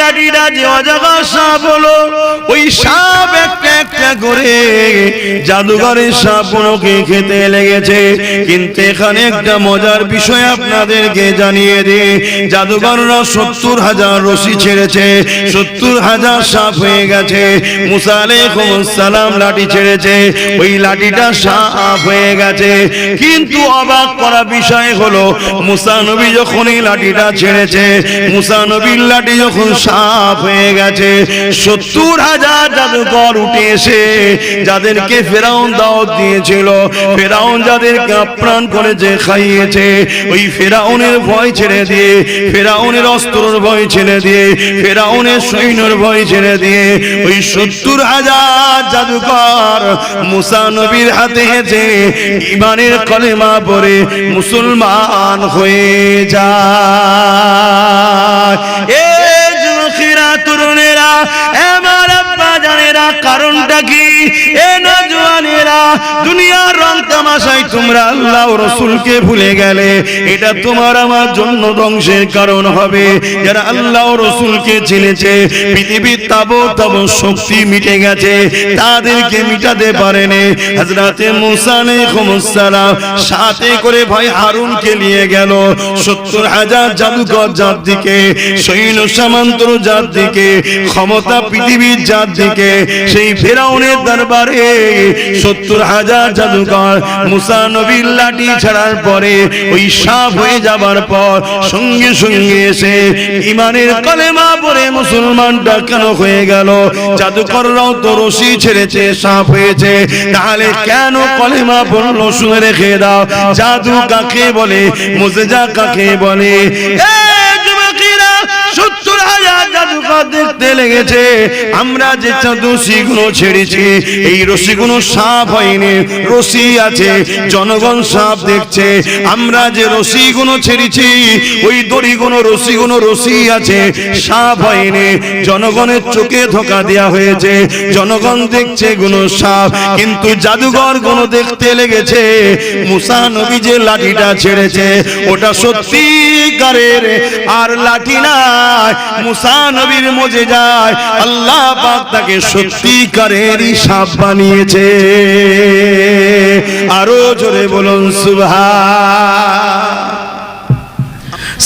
লাঠিটা যে অজাগা সাপ হলো, ওই সাপ একটা একটা করে জাদুঘরের সাপগুলোকে খেতে লেগেছে। কিন্তু এখানে একটা মজার বিষয় আপনাদেরকে জানিয়ে দিই, জাদুঘররা 70,000 রশি ছেড়েছে, 70,000 সাপ হয়ে গেছে। মুসা আলাইহিস সালাম লাঠি ছেড়েছে, ওই লাঠিটা সাপ হয়ে গেছে। কিন্তু অবাক করা বিষয় হলো, মুসা নবী যখন এই লাঠিটা ছেড়েছে, মুসা নবীর লাঠি যখন সাপ হয়ে গেছে, 70,000 জাদুকর উঠে এসে যাদেরকে ফেরাউন দাওয়াত দিয়েছিল, ফেরাউন যাদেরকে আপ্যায়ন করেছে, খাইয়েছে, ওই ফেরাউনের ভয় ছেড়ে দিয়ে, ফেরাউনের অস্ত্রের ভয় ছেড়ে দিয়ে, ফেরাউনের সৈন্যের ভয় ছেড়ে দিয়ে ওই 70,000 জাদুকর মুসা নবীর হাতে হেঁচে ঈমানের কলেমা পড়ে মুসলমান হয়ে যায়। এ যুবকেরা, তরুণেরা, আমার আব্বা জানেরা, কারণটা কি? এ নওজওয়ানেরা, দুনিয়ার রং তামাশায় তোমরা আল্লাহ ও রাসূলকে ভুলে গেলে, এটা তোমার আমার জন্য ধ্বংসের কারণ হবে। যারা আল্লাহ ও রাসূলকে চিনেছে, পৃথিবীর তাবৎ শক্তি মিটে গেছে, তাদেরকে মিটাতে পারেনি। হযরতে মুসা আলাইহিস সালাম সাথে করে ভাই হারুনকে নিয়ে গেল, 70,000 জাদুকর যার দিকে, সৈন্য সামন্ত যার দিকে, ক্ষমতা পৃথিবীর যার দিকে, সেই ফেরাউনের দরবারে 70,000 জাদুকর মুসা নবীর লাঠি ছাড়ার পরে, ওই সাপ হয়ে যাবার পর সঙ্গে সঙ্গে এসে ঈমানের কলেমা পড়ে মুসলমানটা কেন হয়ে গেল? জাদুকররাও তো রশি ছেড়েছে, সাপ হয়েছে, তাহলে কেন কলেমা পড়লো? শুনে রেখে দাও, জাদু কাকে বলে, মুজিজা কাকে বলে। দেখতে লেগেছে আমরা যে রশিগুলো ছেড়েছি, এই রশিগুলো সাপ হয়নি, রশি আছে, জনগণ সাপ দেখছে। আমরা যে রশিগুলো ছেড়েছি, ওই দড়িগুলো, রশিগুলো রশি আছে, সাপ হয়নি। জনগণের চোখে ধোঁকা দেওয়া হয়েছে, জনগণ দেখছে গুলো সাপ, কিন্তু জাদুঘর গুলো দেখতে লেগেছে মুসা নবী যে লাঠিটা ছেড়েছে ওটা সত্যিকারের আর লাঠি নয়, মুসা নবীর মুজিজায় আল্লাহ পাক তাকে সত্যিকারেরই সাপ বানিয়েছে। আরো জোরে বলুন সুবহান।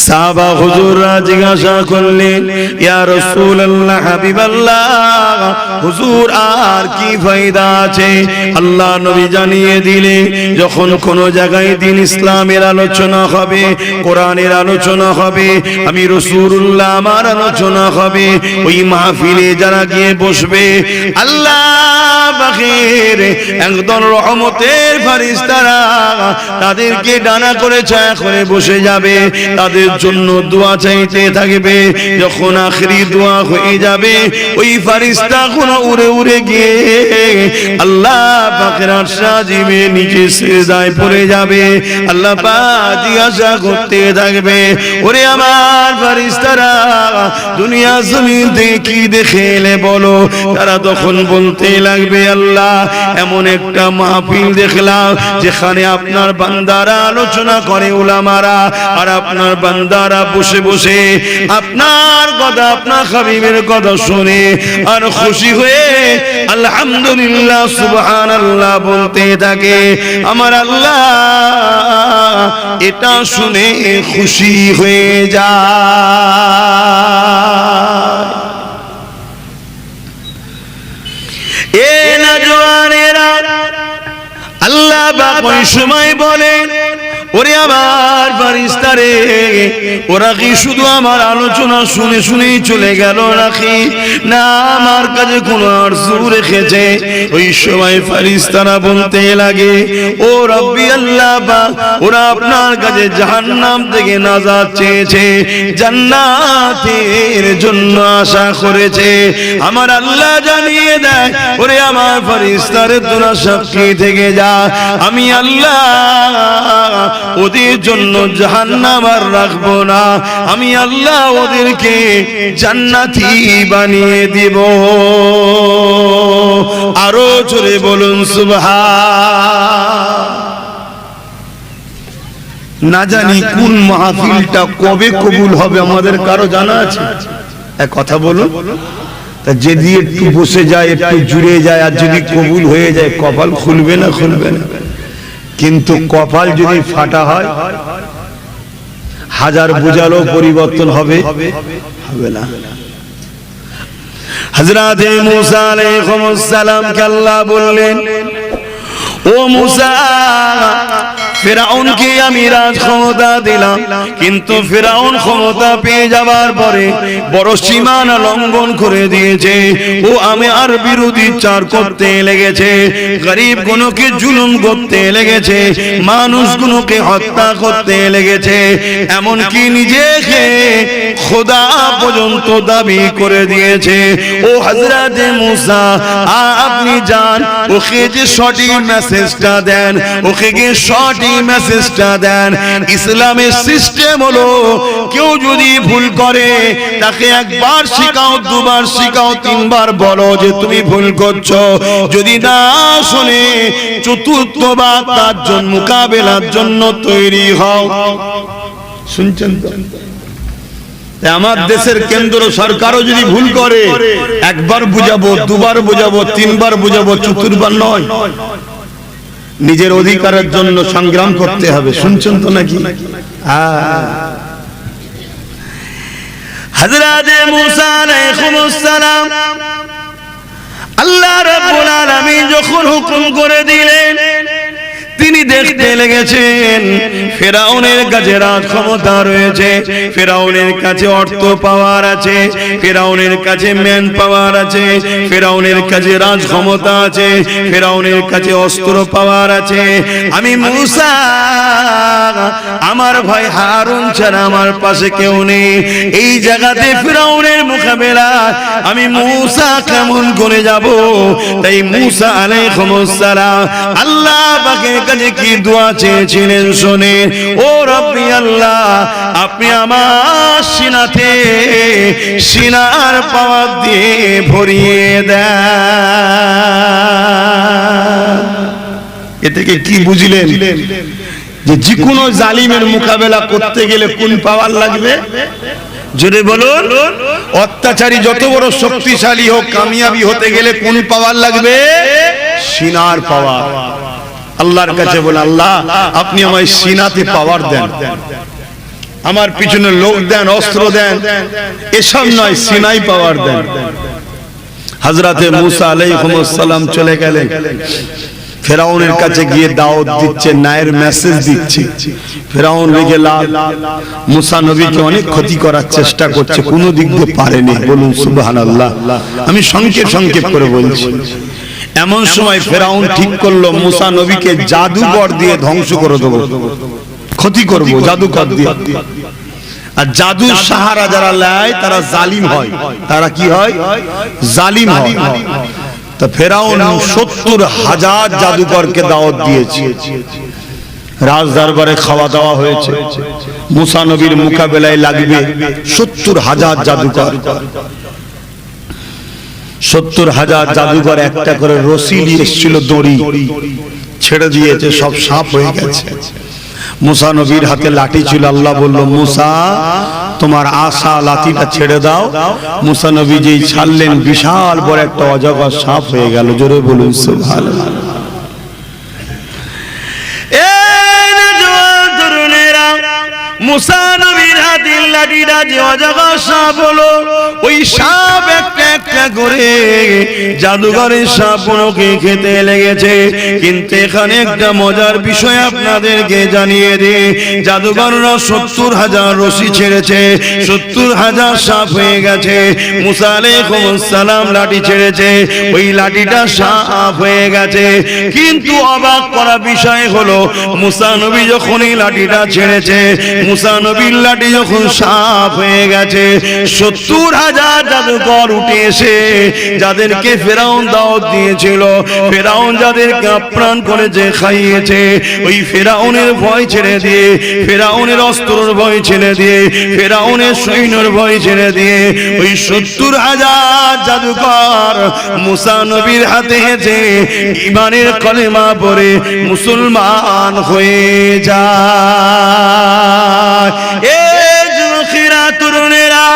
সাহাবা হুজুররা জিজ্ঞাসা করলেন, ইয়া রাসূলুল্লাহ, হাবিবাল্লাহ, হুজুর আর কি ফায়দা আছে? আল্লাহ নবী জানিয়ে দিলে, যখন কোন জায়গায় দ্বীন ইসলামের আলোচনা হবে, কোরআনের আলোচনা হবে, আমি রাসূলুল্লাহ আমার আলোচনা হবে, ওই মাহফিলে যারা গিয়ে বসবে, আল্লাহ পাকের একদল রহমতের ফেরেশতারা তাদেরকে ডানা করে ছায়া করে বসে যাবে, তাদের জন্য দোয়া চাইতে থাকবে। যখন আখেরি দোয়া হয়ে যাবে, ওই ফেরেশতাগুলো উড়ে উড়ে গিয়ে আল্লাহ পাকের আরশ আজিমে নিচে সিজদায় পড়ে যাবে। আল্লাহ পাক জিজ্ঞাসা করতে থাকবে, ওরে আমার ফেরেশতারা, দুনিয়া জমিন দেখি দেখে এলে বলো। তারা তখন বলতে লাগবে, আল্লাহ এমন একটা মাহফিল দেখলাম যেখানে আপনার বান্দারা আলোচনা করে, উলামারা, আর আপনার বান্দারা বসে বসে আপনার কথা, আপনার হাবিবের কথা শুনে আর খুশি হয়ে আলহামদুলিল্লাহ সুবহানাল্লাহ বলতে থাকে। আমার আল্লাহ এটা শুনে খুশি হয়ে যায়। এ নওজওয়ানেরা, আল্লাহ পাক ওই সময় বলেন, ওরে আমার ফেরেশতারে, ওরা কি শুধু আমার আলোচনা শুনে শুনেই চলে গেল নাকি? না, আমার কাছে কোনো আরজু রেখেছে। ওই সময় ফেরেশতারা বলতে লাগে, ও রব্বি আল্লাহ পাক, ওরা আপনার কাছে জাহান্নাম থেকে নাজাত চেয়েছে, জান্নাতের জন্য আশা করেছে। আমার আল্লাহ জানিয়ে দেয়, ওরে আমার ফেরেশতারে তোরা সাক্ষী থেকে যা, আমি আল্লাহ ওদের জন্য জাহান্নাম আর রাখবো না, আমি আল্লাহ ওদেরকে জান্নাতি বানিয়ে দিব। আরো জোরে বলুন সুবহান। না জানি কোন মাহফিলটা কবে কবুল হবে আমাদের কারো জানা আছে? এক কথা বলুন, তা যদি একটু বসে যায়, একটু জুড়ে যায়, আর যদি কবুল হয়ে যায়, কপাল খুলবে না? খুলবে না। কিন্তু কপাল যদি ফাটা হয়, হাজার বুঝালো পরিবর্তন হবে? হবে না। হযরত মুসা আলাইহিস সালামকে আল্লাহ বললেন, ও মুসা, ফিরাউনকে আমি রাজ ক্ষমতা দিলাম, কিন্তু ফিরাউন ক্ষমতা পেয়ে যাবার পরে বড় সীমানা লঙ্ঘন করে দিয়েছে। ও আমি আর বিরোধিচার করতে লেগেছে, গরিব গুলোকে জুলুম করতে লেগেছে, মানুষগুলোকে হত্যা করতে লেগেছে, এমনকি নিজেকে খোদা পর্যন্ত দাবি করে দিয়েছে। ও হযরত মুসা, আপনি যান, ওকে যে সঠিক মেসেজটা দেন, ওকে যে সঠিক মেসেজটা দেন। ইসলামের সিস্টেম হলো, কেউ যদি ভুল করে তাকে একবার শিখাও, দুবার শিখাও, তিনবার বলো যে তুমি ভুল করছো। যদি না শুনে চতুর্থবার তার জন্য মোকাবেলার জন্য তৈরি হও। শুনছেন তো? আমার দেশের কেন্দ্র সরকারও যদি ভুল করে, একবার বুঝাবো, দুবার বুঝাবো, তিনবার বুঝাবো, চতুর্থবার নয়। নিজের অধিকারের জন্য সংগ্রাম করতে হবে। শুনছেন তো নাকি? হযরত মুসা আলাইহিস সালাম আল্লাহ রাব্বুল আলামিন যখন হুকুম করে দিলেন, তিনি দেখতে লেগেছেন ফিরাউনের কাছে রাজ ক্ষমতা রয়েছে, ফিরাউনের কাছে অর্থ পাওয়ার আছে, ফিরাউনের কাছে ম্যান পাওয়ার আছে, ফিরাউনের কাছে রাজ ক্ষমতা আছে, ফিরাউনের কাছে অস্ত্র পাওয়ার আছে। আমি মুসা, আমার ভাই হারুন ছাড়া আমার পাশে কেউ নেই। এই জায়গাতে ফিরাউনের মোকাবেলা আমি মুসা কেমন করে যাব? তাই মুসা আলাইহিস সালাম আল্লাহ পাকের কাছে কি দোয়া চেয়েছিলেন শুনেন। ও রব্বি আল্লাহ, আপনি আমার সিনাতে সিনার পাওয়ার দিয়ে ভরিয়ে দেন। এ থেকে কি বুঝলেন? যে কোনো জালিমের মোকাবেলা করতে গেলে কোন পাওয়ার লাগবে? জোরে বলুন। অত্যাচারী যত বড় শক্তিশালী হোক, কামিয়াবি হতে গেলে কোন পাওয়ার লাগবে? সিনার পাওয়ার। আল্লাহর কাছে বলে, আল্লাহ আপনি আমায় সিনাতে পাওয়ার দেন, আমার পিছনে লোক দেন, অস্ত্র দেন, এসব নয়, সিনাই পাওয়ার দেন। হযরত মুসা আলাইহিস সালাম চলে গেলেন, ফিরাউনের কাছে গিয়ে দাওয়াত দিচ্ছে, নায়ের মেসেজ দিচ্ছে। ফিরাউন রেগে লাল, মুসা নবীকে অনেক ক্ষতি করার চেষ্টা করছে, কোনো দিক দিয়ে পারেনি। বলুন সুবহানাল্লাহ। আমি সংক্ষেপ করে বলছি। এমন সময় ফিরাউন ঠিক করলো, মুসা নবীকে জাদুকর দিয়ে ধ্বংস করে দেবো, ক্ষতি করব জাদুকর দিয়ে। আর জাদুর সাহারা যারা নেয় তারা জালিম হয়। তারা কি হয়? জালিম হয়। তা ফিরাউন ৭০,০০০ জাদুকরকে দাওয়াত দিয়েছে, রাজ দরবারে খাওয়া দাওয়া হয়েছে। মুসা নবীর মোকাবেলায় লাগবে ৭০,০০০ জাদুকর। ৭০,০০০ জাদুকর একটা করে রশি নিয়ে এসেছিল, দড়ি ছেড়ে দিয়েছে, সব সাপ হয়ে গেছে। মুসা নবীর হাতে লাঠি ছিল। আল্লাহ বলল, মুসা তোমার আশা লাঠিটা ছেড়ে দাও। মুসা নবী যেই ছাড়লেন, বিশাল বড় একটা অজগর সাপ হয়ে গেল। জোরে বলুন সুবহানাল্লাহ। মুসা নবীর হাতের লাঠিটা যে অজগর সাপ হলো, ওই সাপ একটা একটা করে জাদুঘরের সাপগুলোকে খেতে লেগেছে। কিন্তু এখানে একটা মজার বিষয় আপনাদেরকে জানিয়ে দিই, জাদুঘররা ৭০,০০০ রশি ছেড়েছে, ৭০,০০০ সাপ হয়ে গেছে। মুসা আলাইহিস সালাম লাঠি ছেড়েছে, ওই লাঠিটা সাপ হয়ে গেছে। কিন্তু অবাক করা বিষয় হলো, মুসা নবী যখন এই লাঠিটা ছেড়েছে, মুসা নবীর লাঠি যখন সাপ হয়ে গেছে, ৭০,০০০ জাদুকর উঠে এসে যাদেরকে ফিরাউন দাওয়াত দিয়েছিল, ফিরাউন যাদেরকে আপ্যায়ন করেছে, খাইয়েছে, ওই ফিরাউনের ভয় ছেড়ে দিয়ে, ফিরাউনের অস্ত্রের ভয় ছেড়ে দিয়ে, ফিরাউনের সৈন্যের ভয় ছেড়ে দিয়ে ওই ৭০,০০০ জাদুকর মুসা নবীর হাতে হেঁটে ঈমানের কলেমা পড়ে মুসলমান হয়ে যায়। এ যুবকেরা, তরুণেরা,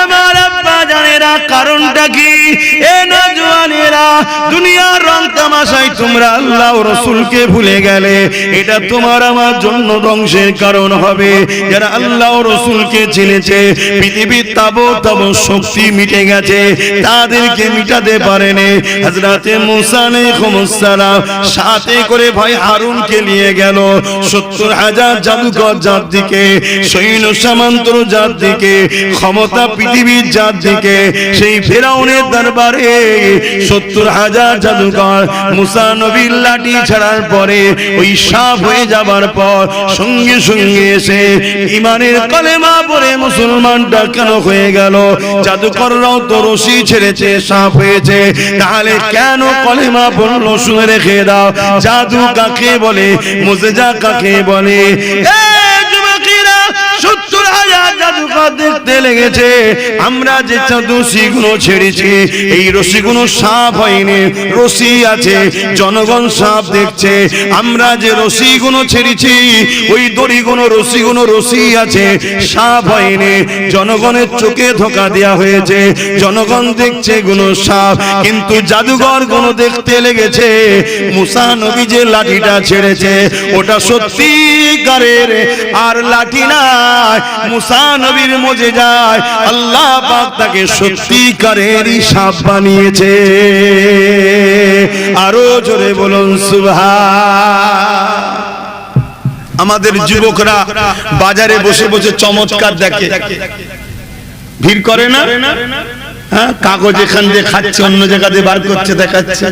আমার আব্বা জানেরা কারণটা কি? এ নওজওয়ানেরা, দুনিয়ার রং তামাশায় তোমরা আল্লাহ ও রাসূলকে ভুলে গেলে, এটা তোমার আমার জন্য ধ্বংসের কারণ হবে। যারা আল্লাহ ও রাসূলকে চিনেছে, পৃথিবীর তাবৎ শক্তি মিটে গেছে, তাদেরকে মিটাতে পারেনি। হযরতে মুসা আলাইহিস সালাম সাথে করে ভাই হারুনকে নিয়ে গেল ৭০,০০০ জাদুকর জাত দিকে, সৈন্য সামন্ত জাত দিকে, ক্ষমতা পৃথিবীর জাত দিকে, সেই ফেরাউনের দরবারে ৭০,০০০ জাদুকর মুসা নবীর লাঠি ছাড়ার পরে ওই সাপ হয়ে যাবার পর সঙ্গে সঙ্গে এসে ইমানের কলেমা পড়ে মুসলমানটা কেন হয়ে গেল? জাদুকররাও তো রশি ছেড়েছে, সাপ হয়েছে, তাহলে কেন কলেমা পড়লো? শুনে রেখে দাও, জাদু কাকে বলে, মুজিজা কাকে বলে? দেখতে লেগেছে আমরা যে রশিগুলো ছেড়েছি, এই রশিগুলো সাপ হয়নি, রশি আছে, জনগণ সাপ দেখছে। আমরা যে রশিগুলো ছেড়েছি, ওই দড়িগুলো রশিগুলো রশি আছে, সাপ হয়নি, জনগণের চোখে ধোঁকা দেওয়া হয়েছে, জনগণ দেখছে গুলো সাপ, কিন্তু জাদুঘর গুলো দেখতে লেগেছে মুসা নবী যে লাঠিটা ছেড়েছে ওটা সত্যিকারের আর লাঠি নয়, মুসা নবীর মুজিজায় আল্লাহ পাক তাকে সত্যিকারেরই সাপ বানিয়েছে। আরো জোরে বলুন সুবহান। আমাদের যুবকরা বাজারে বসে বসে চমৎকার দেখে, ভিড় করে না? হ্যাঁ, কাগজ এখান দিয়ে খাচ্ছে, অন্য জায়গা দিয়ে বার করছে, দেখাচ্ছে।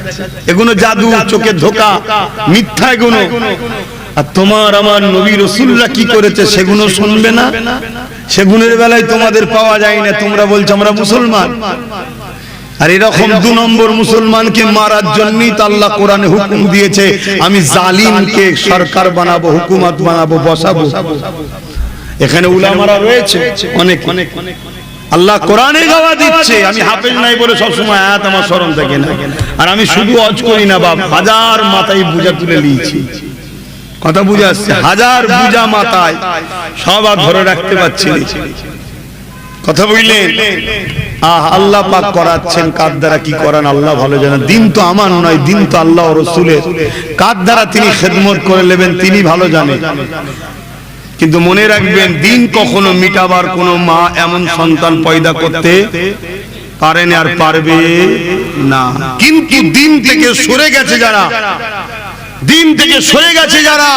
এগুলো জাদু, চোখে ধোঁকা, মিথ্যা এগুলো। আর তোমার আমার নবী রাসূলুল্লাহ কি করেছে সেগুলো শুনবে না? সেগুলোর বেলায় তোমাদের পাওয়া যায় না, তোমরা বলছো আমরা মুসলমান। আর এরকম ২ নম্বর মুসলমানকে মারার জন্যই তো আল্লাহ কোরআনে হুকুম দিয়েছে, আমি জালিমকে সরকার বানাবো, হুকুমত বানাবো, বসাবো। এখানে উলামারা রয়েছে অনেক, আল্লাহ কোরআনে গাওয়া দিচ্ছে। আমি হাফেজ নাই বলে সবসময় আয়াত আমার স্মরণ থাকে না, আর আমি শুধু ওয়াজ করি না বাপ, হাজার মাথায় বোঝা তুলে নিয়েছি। কথা বুঝে আসছে? হাজার বোঝা মাথায়, সব আর ধরে রাখতে পারছি না। কথা বুঝলেন? আল্লাহ পাক করাচ্ছেন, কার দ্বারা কি করান আল্লাহ ভালো জানেন। দিন তো আমার নয়, দিন তো আল্লাহ ও রাসূলের, কার দ্বারা তিনি খেদমত করে নেবেন তিনি ভালো জানেন। কিন্তু মনে রাখবেন, দিন কখনো মিটাবার কোনো মা এমন সন্তান পয়দা করতে পারেন আর পারবে না। কিন্তু দিন থেকে সরে গেছে যারা, দিন থেকে সরে গেছে যারা,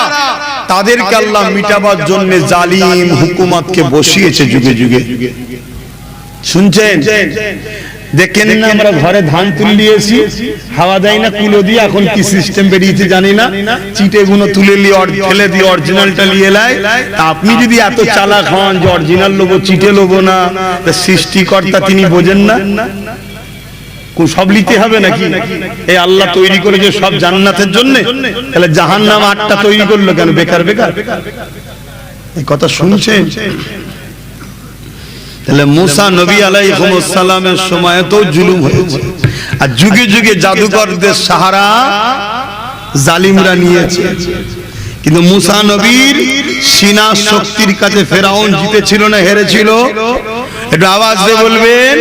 তাদেরকে আল্লাহ মিটাবার জন্য জালিম হুকুমতকে বসিয়েছে যুগে যুগে। শুনছেন? দেখেন না, আমরা ঘরে ধান তুলে নিয়েছি, হাওয়া দেয় না কুলো দিয়ে, এখন কি সিস্টেম বেরিয়েছে জানি না, চিটে গুলো তুলে নিয়ে ফেলে দিয়ে অরিজিনালটা নিয়ে এলাই। আপনি যদি এত চালাক হন যে অরিজিনাল লোবো, চিটে লোবো না, সৃষ্টিকর্তা তিনি বোঝেন না? সব নিতে হবে নাকি? এই আল্লাহ তৈরি করেছে সব জান্নাতের জন্য, তাহলে জাহান্নাম ৮টা তৈরি করলো কেন? বেকার বেকার। এই কথা শুনছেন? তাহলে মুসা নবী আলাইহিস সালামের সময় তো জুলুম হয়েছে, আর যুগে যুগে জাদুকরদের সাহারা জালিমরা নিয়েছে। কিন্তু মুসা নবীর সিনা শক্তির কাছে ফেরাউন জিতেছিল না হেরেছিল? একটু আওয়াজ দিয়ে বলবেন।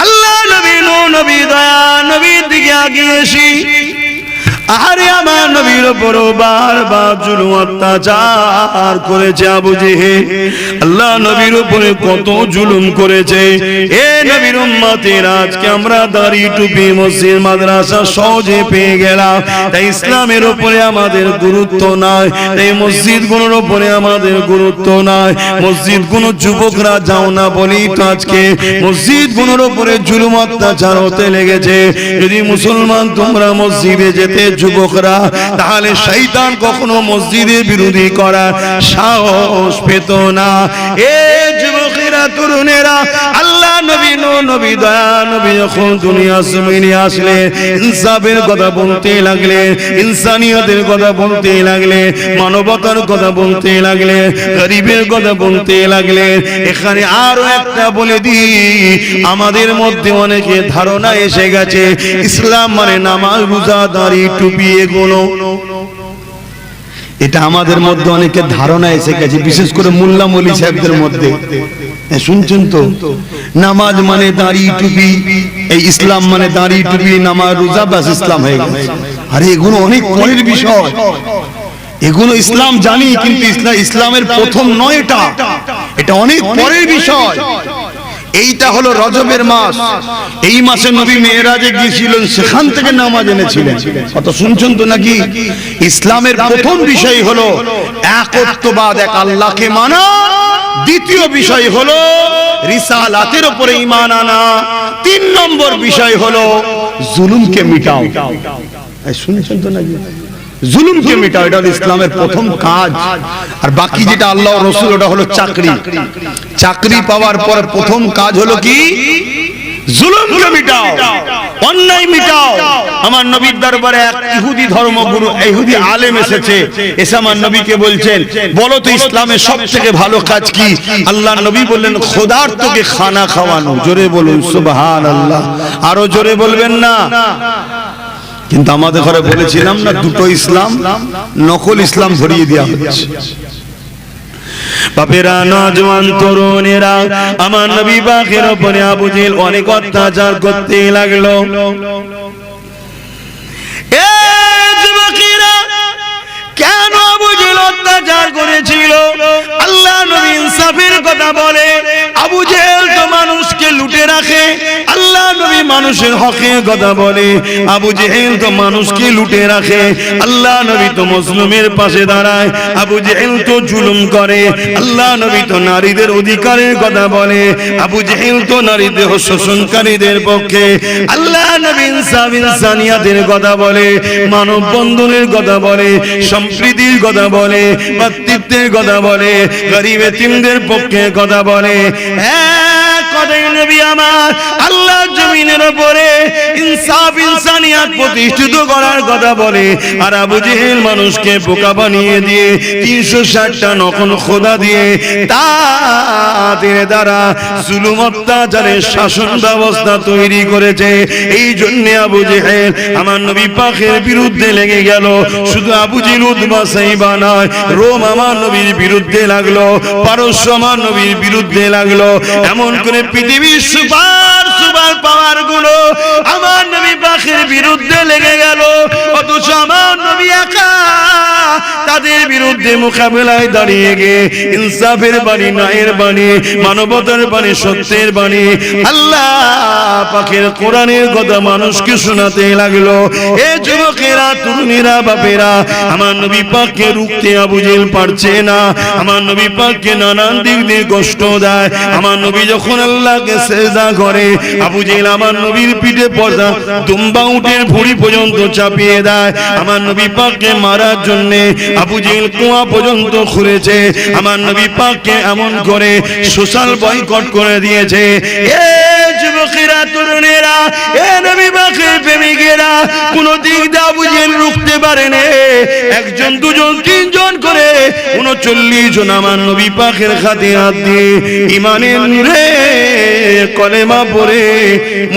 আল্লাহ নবী, নবী দয়া নবীর দিকে আগিয়ে এসি, আরে আমার নবীর উপর বারবার জুলুম অত্যাচার করেছে আবু জেহেল। আল্লাহ নবীর উপরে কত জুলুম করেছে। এ নবীর উম্মতেরা, আজকে আমরা দাড়ি টুপি মসজিদ মাদ্রাসা সহজে পেয়ে গেলাম, তাই ইসলামের উপরে আমাদের গুরুত্ব নাই, তাই মসজিদ গুলোর উপরে আমাদের গুরুত্ব নাই। মসজিদ গুলো যুবকরা যাও না বলি তো আজকে মসজিদ গুলোর উপরে জুলুম অত্যাচার হতে লেগেছে। যদি মুসলমান তোমরা মসজিদে যেতে যুবকরা, তাহলে শয়তান কখনো মসজিদের বিরোধী করার সাহস পেত না। এ যুবকেরা, তরুণেরা, আল্লাহ নবী, নবী দয়া নবী যখন দুনিয়া জমিনে আসলে ইনসাফের কথা বলতে লাগলে, ইনসানিয়তের কথা বলতে লাগলে, মানবতার কথা বলতে লাগলে, গরিবের কথা বলতে লাগলে। এখানে আরো একটা বলে দিই, আমাদের মধ্যে অনেকে ধারণা এসে গেছে ইসলাম মানে নামাজ, রোজা, দাড়ি টুপি, এগুলো। এটা আমাদের মধ্যে অনেকের ধারণা এসে গেছে, বিশেষ করে মোল্লা মৌলী সাহেবদের মধ্যে। শুনছেন তো, নামাজ মানে দাঁড়ি টুপি, এই ইসলাম মানে দাঁড়ি টুপি নামাজ রোজা বাস ইসলাম হয়ে গেছে। আরে এগুলো অনেক পরের বিষয়, এগুলো ইসলাম জানি, কিন্তু ইসলামের প্রথম নয় এটা, এটা অনেক পরের বিষয়। এইটা হলো রজবের মাস, এই মাসে নবী মেরাজে গিয়েছিলেন, সেখান থেকে নামাজ এনেছিলেন। কত শুনছেন তো নাকি? ইসলামের প্রথম বিষয় হলো একত্ববাদ, এক আল্লাহকে মানা। দ্বিতীয় বিষয় হলো রিসালাতের উপরে ঈমান আনা। 3 নম্বর বিষয় হলো জুলুমকে মিটাও। শুনছেন তো নাকি? জুলুমকে মিটাও, এটা হলো ইসলামের প্রথম কাজ। আর বাকি যেটা আল্লাহ রাসূল, ওটা হলো চাকরি। চাকরি পাওয়ার পর প্রথম কাজ হলো কি? জুলুমকে মিটাও, অন্যায় মিটাও। আমার নবীর দরবারে এক ইহুদি ধর্মগুরু, ইহুদি আলেম এসেছে, এসে আমার নবীকে বলছেন, বলো তো ইসলামের সবথেকে ভালো কাজ কি? আল্লাহ নবী বললেন, খোদার তোকে খানা খাওয়ানো। জোরে বলুন সুবহানাল্লাহ, আরো জোরে বলবেন না? কিন্তু আমাদের ঘরে বলেছিলাম না, দুটো ইসলাম, নকল ইসলাম ভরিয়ে দেওয়া হচ্ছে। বাপেরা, নওজোয়ান তরুণেরা, আমার নবী পাকের উপরে আবু জেহেল অনেক অত্যাচার করতে লাগলো। কেন আবু জেহেল অত্যাচার করেছিল? আল্লাহ নবী ইনসাফের কথা বলে। আবু জেহেল তো মানুষকে লুটে রাখে, আল্লাহ নবী মানুষের হকের কথা বলে। আবু জেহেল তো মানুষকে লুটে রাখে, আল্লাহ নবী তো মুসলিমের পাশে দাঁড়ায়। আবু জেহেল তো জুলুম করে, আল্লাহ নবী তো নারীদের অধিকারের কথা বলে। আবু জেহেল তো নারীদের শোষণকারীদের পক্ষে, আল্লাহ নবী ইনসাফ ইনসানিয়াতের কথা বলে, মানব বন্ধনের কথা বলে, সম্প্রীতির কথা বলে, ভাতৃত্বের কথা বলে, গরিব এতিমদের পক্ষে কথা বলে। কথাই নবী আমার আল্লাহ জমিনের উপরে ইনসাফ ইনসানিয়াত প্রতিষ্ঠিত করার কথা বলে। আর আবু জেহেল মানুষকে বোকা বানিয়ে দিয়ে 360টা নকল খোদা দিয়ে তাদের দ্বারা জুলুম অত্যাচারের শাসন ব্যবস্থা তৈরি করেছে। এই জন্য আবু জেহেল আমার নবী পাকের বিরুদ্ধে লেগে গেল। শুধু আবু জেহেল উতবা সাইবা নয়, রোম আমার নবীর বিরুদ্ধে লাগলো, পারস্য আমার নবীর বিরুদ্ধে লাগলো। এমন করে পৃথিবীর সুপার সুপার পাওয়ার গুলো আমার নবী পাকের বিরুদ্ধে লেগে গেল। অথচ আমার নবী একা তাদের বিরুদ্ধে মোকাবেলায় দাঁড়িয়ে গিয়ে ইনসাফের বাণী, ন্যায়ের বাণী, মানবতার বাণী, সত্যের বাণী, আল্লাহ পাকের কোরআনের কথা মানুষকে শোনাতে লাগলো। এ যুবকেরা, তরুণীরা, বাপেরা, আমার নবী পাককে রুখতে আবু জেহেল পারছে না। আমার নবী পাককে নানান দিক দিয়ে কষ্ট দেয়। আমার নবী যখন আল্লাহকে সিজদা করে, আবু জেহেল আমার নবীর পিঠে পর্দা দুম্বা উটের ভুঁড়ি পর্যন্ত চাপিয়ে দেয়। আমার নবী পাককে মারার জন্য আবু জেহেল কুয়া পর্যন্ত খুঁড়েছে। আমার নবী পাককে এমন করে সোশ্যাল বয়কট করে দিয়েছে। এ যুবকেরা, তরুণেরা, এ নবী পাকের প্রেমিকেরা, কোন দিক দিয়ে আবু জেহেল রুখতে পারেনি। 1 জন 2 জন 3 জন করে 39 জন আমার নবী পাকের হাতে হাত দিয়ে ঈমানের নূরে কলেমা পড়ে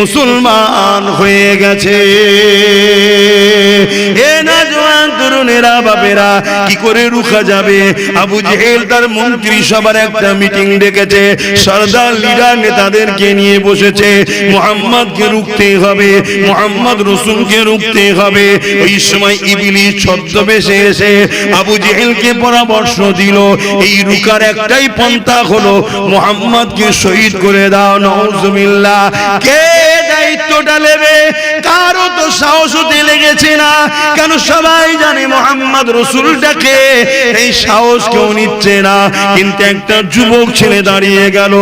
মুসলমান হয়ে গেছে। এ নওজোয়ান তরুণেরা, বাপেরা, কি করে রুখা যাবে? আবু জেহেল তার মন্ত্রী সবার একটা মিটিং ডেকেছে, সরদার লিডার নেতাদেরকে নিয়ে বসেছে। মুহাম্মদকে রুখতে হবে, মুহাম্মদ রাসূলকে রুখতে হবে। ওই সময় ইবলিস ছদ্মবেশে এসে আবু জেহেলকে পরামর্শ দিল, এই রুকার একটাই পন্থা হলো মুহাম্মদকে শহীদ করে দাও। নাউজুবিল্লাহ। কে দায়িত্বটা নেবে? কারো তো সাহস হতে লেগেছে না। কেন? সবাই জানে মুহাম্মদ রাসূলটাকে, এই সাহস কেউ নিচ্ছে না। কিন্তু একটা যুবক ছেলে দাঁড়িয়ে গেল,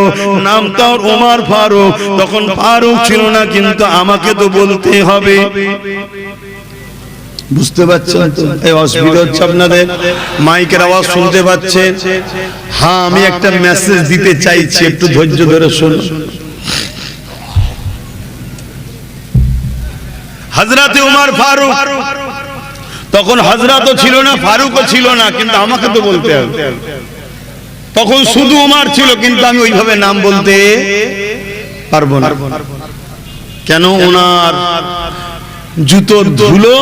নাম তার ওমর ফারুক। তখন ফারুক ছিল না, কিন্তু আমাকে তো বলতে হবে। বুঝতে পারছেন তো? এই অসুবিধা হচ্ছে আপনাদের, মাইকের আওয়াজ শুনতে পাচ্ছেন? হ্যাঁ, আমি একটা মেসেজ দিতে চাইছি, একটু ধৈর্য ধরে শুনুন। হযরতে ওমর ফারুক, তখন হযরতও ছিল না, ফারুকও ছিল না, কিন্তু আমাকে তো বলতে হবে। তখন শুধু ওমর ছিল, কিন্তু আমি ওইভাবে নাম বলতে পারবো না। কেন? ওনার জুতোর ধুলো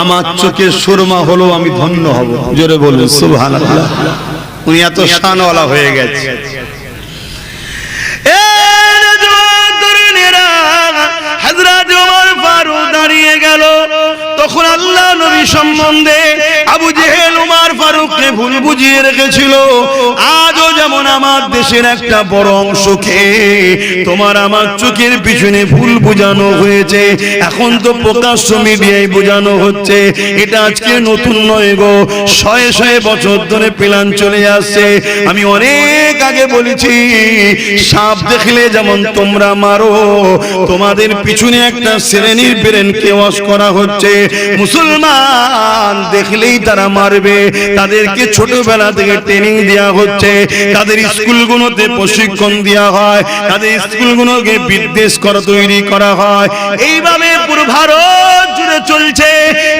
আমার চোখের সুরমা হলো, আমি ধন্য হব। জোরে বলুন সুবহানাল্লাহ। উনি এত শানওয়ালা হয়ে গেছে। হযরত ওমর ফারুক দাঁড়িয়ে গেল। তখন আল্লাহ নবী সম্বন্ধে আবু জেহেল ওমর ফারুককে ভুল বুঝিয়ে রেখেছিল। আজও যেমন আমার দেশের একটা বড় অংশকে তোমার আমার চোখের পিছনে ভুল বোঝানো হয়েছে, এখন তো প্রকাশ্য মিডিয়ায় বোঝানো হচ্ছে। এটা আজকে নতুন নয় গো, শয়ে শয়ে বছর ধরে প্ল্যান চলে আসছে। আমি অনেক আগে বলেছি, সাপ দেখলে যেমন তোমরা মারো, তোমাদের পিছনে একটা শ্রেণীর ব্রেনকে ওয়াশ করা হচ্ছে। মুসলমান দেখলেই তারা মারবে, তাদেরকে ছোটবেলা থেকে ট্রেনিং দেওয়া হচ্ছে, তাদের স্কুলগুলোতে প্রশিক্ষণ দেওয়া হয়, তাদের স্কুলগুলোকে বিদ্বেষ করা তৈরি করা হয়। এইভাবে পুরো ভারত জুড়ে চলছে।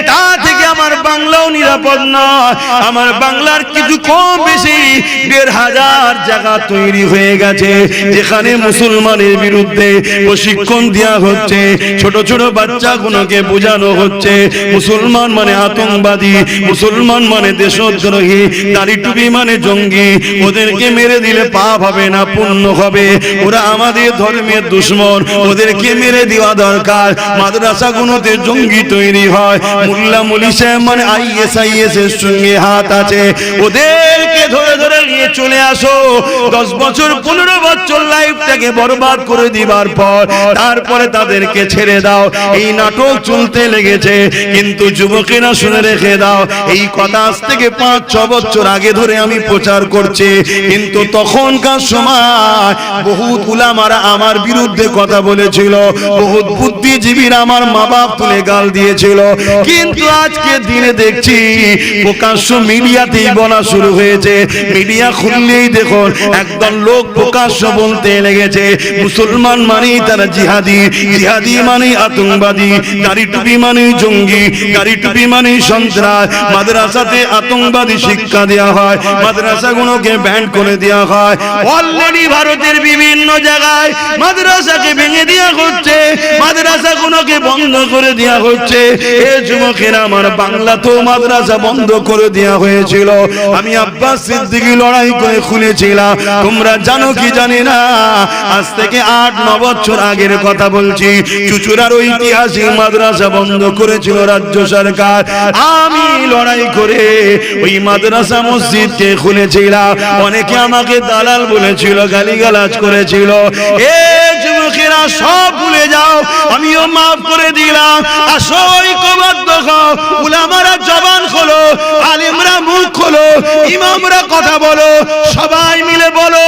তা থেকে আমার বাংলাও নিরাপদ নয়। আমার বাংলার কিছু কম বেশি ১,৫০০ জায়গা তৈরি হয়ে গেছে, যেখানে মুসলমানের বিরুদ্ধে প্রশিক্ষণ দেওয়া হচ্ছে। ছোট ছোট বাচ্চাগুলোকে বোঝানো হচ্ছে মুসলমান মানে আতঙ্কবাদী, মুসলমান মানে দেশদ্রোহী, দাড়ি টুপি মানে জঙ্গি, ওদেরকে মেরে দিলে পাপ হবে না পুণ্য হবে, ওরা আমাদের ধর্মের দুশমন, ওদেরকে মেরে দেওয়া দরকার। মাদ্রাসাগুলোতে জঙ্গি তৈরি হয়, মোল্লা মুলি সাহেব মানে ISIS এর সঙ্গে হাত আছে, ওদেরকে ধরে ধরে নিয়ে চলে আসো। 10 বছর 15 বছর লাইফটাকে বরবাদ করে দিবার পর তারপরে তাদেরকে ছেড়ে দাও। এই নাটক চলতে লেগেছে। কিন্তু যুবকেরা শুনে রেখে দাও, এই কথা আজ থেকে 5-6 বছর আগে ধরে আমি প্রচার করছি। কিন্তু তখনকার সময় বহুত উলামারা আমার বিরুদ্ধে কথা বলেছিল, বহুত বুদ্ধিজীবীরা আমার মা বাপ তুলে গাল দিয়েছিল। কিন্তু আজকে দিনে দেখছি প্রকাশ্য মিডিয়াতেই বলা শুরু হয়েছে। মিডিয়া খুললেই দেখুন একদল লোক প্রকাশ্য বলতে লেগেছে মুসলমান মানেই তারা জিহাদি, জিহাদি মানে আতঙ্কবাদী, দাড়ি টুপি মানে জঙ্গি, দাড়ি টুপি মানে সন্ত্রাস। মাদ্রাসাতে আতঙ্কবাদী শিক্ষা দেওয়া হয়, মাদ্রাসাগুলোকে ব্যান করে দেওয়া হয়। অলরেডি ভারতের বিভিন্ন জায়গায় মাদ্রাসাকে ভেঙে দেওয়া হচ্ছে, মাদ্রাসাগুলোকে বন্ধ করে দেওয়া হচ্ছে। এই যুবকেরা আমার বাংলাতেও মাদ্রাসা বন্ধ করে দেওয়া হয়েছিল। আমি আব্বাস সিদ্দিকী লড়াই করে খুলেছিলাম। তোমরা জানো কি জানি না, আজ থেকে 8-9 বছর আগের কথা বলছি। চুচুড়ার ঐতিহাসিক মাদ্রাসা বন্ধ করেছিল রাজ্য সরকার। আমি লড়াই করে ওই মাদ্রাসা মসজিদকে খুলেছিলাম। অনেকে আমাকে দালাল বলেছিল, গালিগালাজ করেছিল। এ যুবকেরা সব ভুলে যাও, আমিও মাফ করে দিলাম। আসো ঐক্যবদ্ধ হও, উলামারা জবান খোলো, আলেমরা মুখ খোলো, ইমামরা কথা বলো, সবাই মিলে বলো।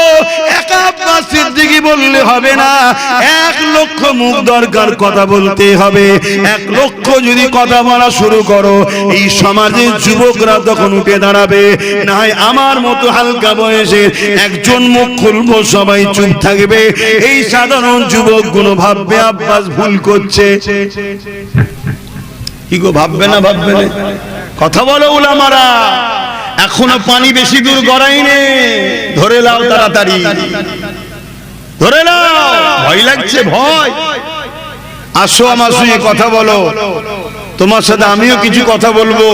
একা আব্বাস সিদ্দিকী বললে হবে না, 1 লক্ষ মুখ দরকার, কথা বলতে হবে। 1 লক্ষ যদি কথা বলা শুরু করো, এই সমাজের যুবকরা তখন উঠে দাঁড়াবে। না হয় আমার মতো হালকা বয়সে একজন মুখ খুলবো, সবাই চুপ থাকবে। এই সাধারণ যুবকগুলো ভাববে আব্বাস ভুল করছে। কি গো, ভাববে না? ভাববে না? কথা বলো উলামারা, এখনো পানি বেশি দূর গড়াইনি, ধরে লাও তাড়াতাড়ি, ধরে নাও। ভয় লাগছে? ভয়? আসো আমার সঙ্গে কথা বলো, তোমার সাথে আমিও কিছু কথা বলবো।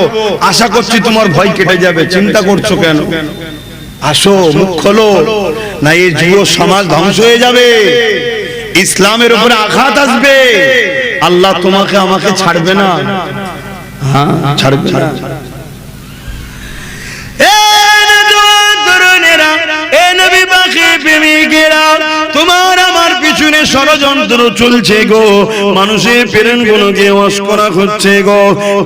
আশা করছি তোমার ভয় কেটে যাবে। চিন্তা করছো কেন? আসো, মুখ খোলো, না এই যুব সমাজ ধ্বংস হয়ে যাবে, ইসলামের উপরে আঘাত আসবে। আল্লাহ তোমাকে আমাকে ছাড়বে না। হ্যাঁ, ছাড়বে না। তোমার আমার পিছনে ষড়যন্ত্র চলছে গো, মানুষের প্রেরণ গুলোকে ওয়াশ করা হচ্ছে গো।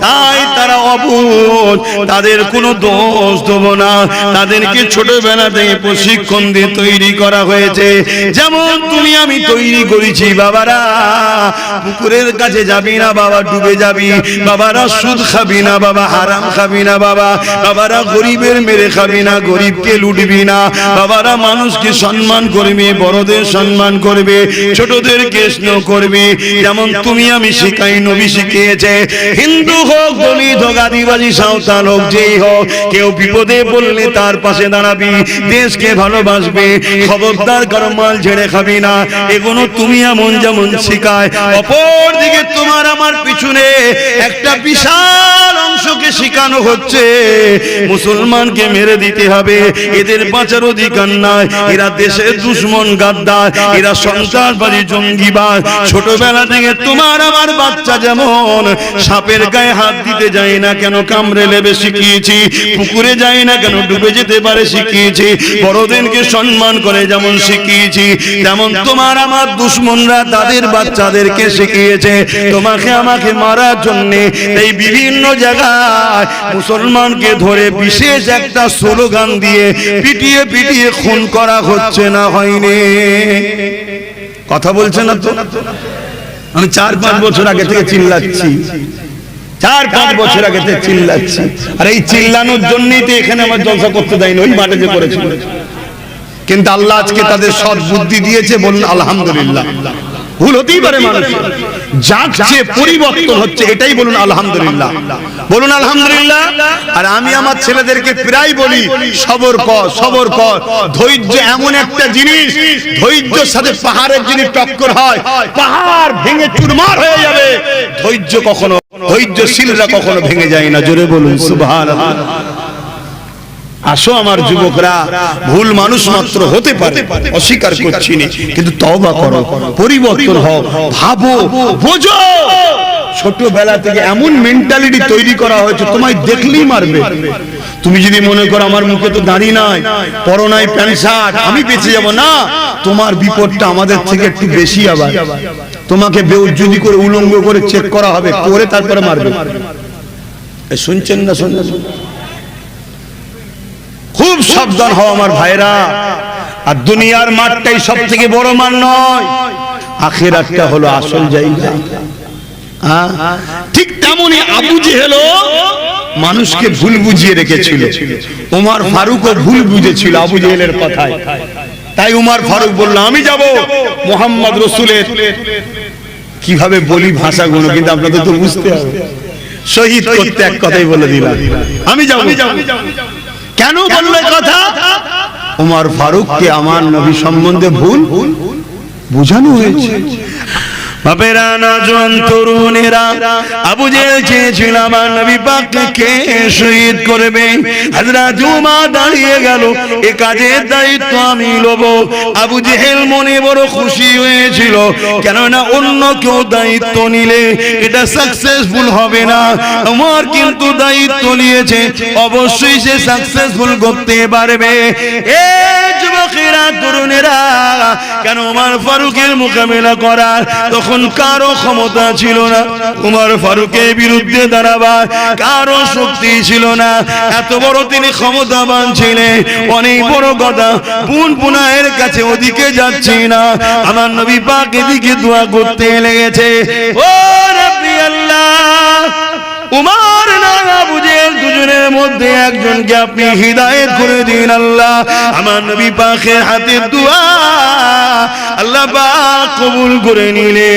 তাই তারা অবুঝ, তাদের কোনো দোষ দেব না। তাদেরকে ছোটবেলা থেকে প্রশিক্ষণ দিয়ে তৈরি করা হয়েছে। যেমন তুমি আমি তৈরি করেছি, বাবারা পুকুরের কাছে যাবি না বাবা, ডুবে যাবি। বাবারা সুদ খাবি না বাবা, হারাম খাবি না বাবা। বাবারা গরিবের মেরে খাবি না, গরিবকে লুটবি না। বাবারা মানুষকে সম্মান করবি, বড়দের সম্মান করবে। ছোটদেরকে স্নেহ করবে, যেমন তুমি আমি শিখাই, নবী শিখিয়েছে। হিন্দু হোক, দলিত হোক, আদিবাসী, সাঁওতাল হোক, যেই হোক, কেউ বিপদে পড়লে তার পাশে দাঁড়াবি, দেশকে ভালোবাসবে, খবরদার কারো মাল ঝেড়ে খাবি না। এগুলো তুমি এমন যেমন শিখায়। অপর দিকে তোমার আমার পিছনে একটা বিশাল অংশকে শিখানো হচ্ছে মুসলমানকে মেরে দিতে হবে, এদের বাঁচার অধিকার নাই, এরা দেশের দুশ্মন, গাদ্দার, এরা সন্ত্রাসবাদী, জঙ্গিবাদ। ছোটবেলা থেকে তোমার আমার বাচ্চা যেমন সাপের গায়ে হাত দিতে যায় না কেন, কামড়ে লেবে শিখিয়েছি, পুকুরে যায় না কেন, ডুবে যেতে পারে শিখিয়েছি, বড়দেরকে সম্মান করে যেমন শিখিয়েছি, তেমন তোমার আমার দুশ্মনরা তাদের বাচ্চাদেরকে শিখিয়েছে তোমাকে আমাকে মারার জন্য। এই বিভিন্ন জায়গায় মুসলমানকে ধরে বিশেষ একটা স্লোগান দিয়ে পিটিয়ে পিটিয়ে খুন করা হচ্ছে না, হয়নি? কথা বলছে না তো? আমি 4-5 বছর আগে থেকে চিল্লাচ্ছি, 4-5 বছর আগে থেকে চিল্লাচ্ছি, আর এই চিল্লানোর জন্যই তো এখানে আমার জলসা করতে দেয়নি, ওই মাঠে যে করেছিল। কিন্তু আল্লাহ আজকে তাদের সৎ বুদ্ধি দিয়েছে, বলুন আলহামদুলিল্লাহ। ভুল হতেই পারে মানুষের, যাচ্ছে পরিবর্তন হচ্ছে, এটাই বলুন আলহামদুলিল্লাহ, বলুন আলহামদুলিল্লাহ। আর আমি আমার ছেলেদেরকে প্রায় বলি, সবর কর, সবর কর। ধৈর্য এমন একটা জিনিস, ধৈর্যের সাথে পাহাড়ের যদি টক্কর হয়, পাহাড় ভেঙে চুরমার হয়ে যাবে। ধৈর্য কখনো, ধৈর্যশীলরা কখনো ভেঙে যায় না। জোরে বলুন সুবহানাল্লাহ। আসো আমার যুবকরা, ভুল মানুষ মাত্র হতে পারে, অস্বীকার করছি না, কিন্তু তওবা করো, পরিবর্তন হও, ভাবো, বোঝো। ছোটবেলা থেকে এমন মেন্টালিটি তৈরি করা হয়েছে, তোমায় দেখলেই মারবে। তুমি যদি মনে করো আমার মুখে তো দাড়ি নাই, পরো নাই প্যান্ট শার্ট, আমি বেঁচে যাব, না, তোমার বিপদটা আমাদের থেকে একটু বেশি। আবার তোমাকে বেউজ্জুদি করে উলঙ্গ করে চেক করা হবে, করে তারপরে মারবে। শুনছেন না? শুনছেন? খুব সাবধান হও আমার ভাইরা। আর দুনিয়ার মাঠটাই সব থেকে বড় মাঠ নয়, আখিরাতটা হলো আসল জায়গা। ঠিক তেমনি আবু জেহেল মানুষকে ভুল বুঝিয়ে রেখেছিল, ওমর ফারুকও ভুল বুঝেছিল আবু জেহেলের কথায়। তাই ওমর ফারুক বলল, আমি যাব মুহাম্মদ রাসূলের, কিভাবে বলি ভাষাগুলো, কিন্তু আপনাদের তো বুঝতে হবে, শহীদ করতে এক কথাই বলে দিলাম, আমি যাব। কেন বলল কথা? ওমর ফারুককে আমার নবী সম্বন্ধে ভুল বোঝানো হয়েছে। বাপেরা, নওজোয়ান তরুণেরা, আবু জেহেল চেয়েছিল আমার নবী পাককে শহীদ করবে। হযরত উমর দাঁড়িয়ে গেল, এই কাজের দায়িত্ব আমি নেব। আবু জেহেল মনে বড় খুশি হয়েছিল, কেননা অন্য কেউ দায়িত্ব নিলে এটা সাকসেসফুল হবে না, উমর কিন্তু দায়িত্ব নিয়েছে, অবশ্যই সে সাকসেসফুল করতে পারবে। এই যুবকেরা, তরুণেরা, কেন উমর ফারুকের মোকাবেলা করার তখন কারো ক্ষমতা ছিল না, উমর ফারুকের বিরুদ্ধে দাঁড়াবার কারো শক্তি ছিল না। এত বড় তিনি ক্ষমতাবান ছিলেন। অনেক বড় কথা, পুন পুনায়ের কাছে ওদিকে যাচ্ছি না, আমার নবী পাক এদিকে দোয়া করতে লেগেছে। ও রাব্বি আল্লাহ, উমর না আবু জেহেল দুজনের মধ্যে একজনকে আপনি হিদায়াত করে দিন আল্লাহ। আমার নবী পাকের হাতের দোয়া আল্লাহ পাক কবুল করে নিলে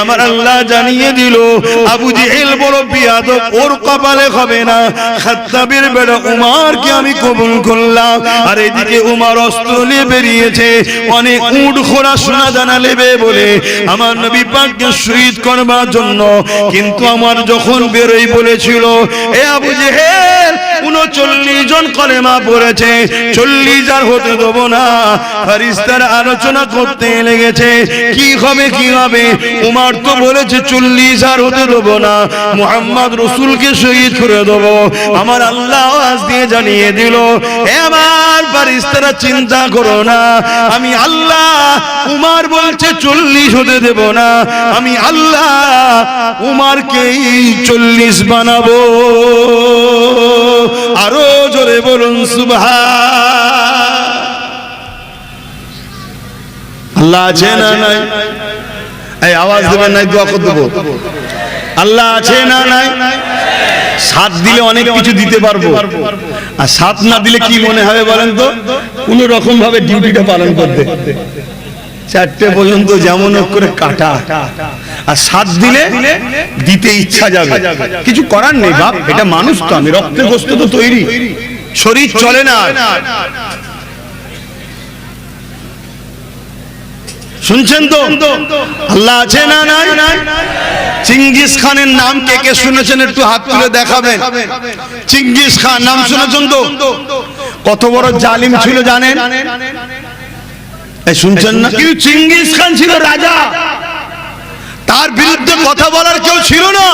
আমার আল্লাহ জানিয়ে দিল, আবু জেহেল বড় বিয়াদব, ওর কপালে হবে না। খাত্তাবের বেটা উমরকে আমি কবুল করলাম। আর এদিকে উমর অস্ত্র নিয়ে বেরিয়েছে, অনেক উট ঘোড়া সোনা দানা নেবে বলে আমার নবী পাককে শহীদ করবার জন্য। কিন্তু আমার যখন বেরোই বলেছিল, এ আবু জেহেল 39 জন কলেমা পড়েছে, 40 আর হতে দেব না। ফেরেশতারা আলোচনা করতে লেগেছে, কি হবে কি হবে। উমর তো বলেছে 40 আর হতে দেব না, মুহাম্মদ রাসূলকে শহীদ করে দেব। আমার আল্লাহ আওয়াজ দিয়ে জানিয়ে দিল, হে আমার ফেরেশতারা চিন্তা করো না, আমি আল্লাহ উমর বলছে 40 হতে দেব না, আমি আল্লাহ উমরকেই 40 বানাবো। আরো জোরে বলুন সুবহান। আল্লাহ আছে না নাই? এই আওয়াজ দেবেন নাই, দোয়া করে দেবো। আল্লাহ আছে না নাই? সাথ দিলে অনেক কিছু দিতে পারবো, আর সাথ না দিলে কি মনে হবে বলেন তো? কোন রকম ভাবে ডিউটিটা পালন করতে। 4টে পর্যন্ত যেমন করে কাটা, আর 7 দিলে দিতে ইচ্ছা যাবে, কিছু করার নেই বাপ, এটা মানুষ তো, আমি রক্তে গোস্ত তো তৈরি, শরীর চলে না। শুনছেন তো আল্লাহ আছে না নাই? চিঙ্গিস খানের নাম কে কে শুনেছেন একটু হাত তুলে দেখাবেন। চিঙ্গিস খান নাম শুনেছেন তো? কত বড় জালিম ছিল জানেন? শুনছেন না? কিন্তু চিঙ্গিস খান ছিল রাজা, তার বিরুদ্ধে কথা বলার কেউ ছিল না।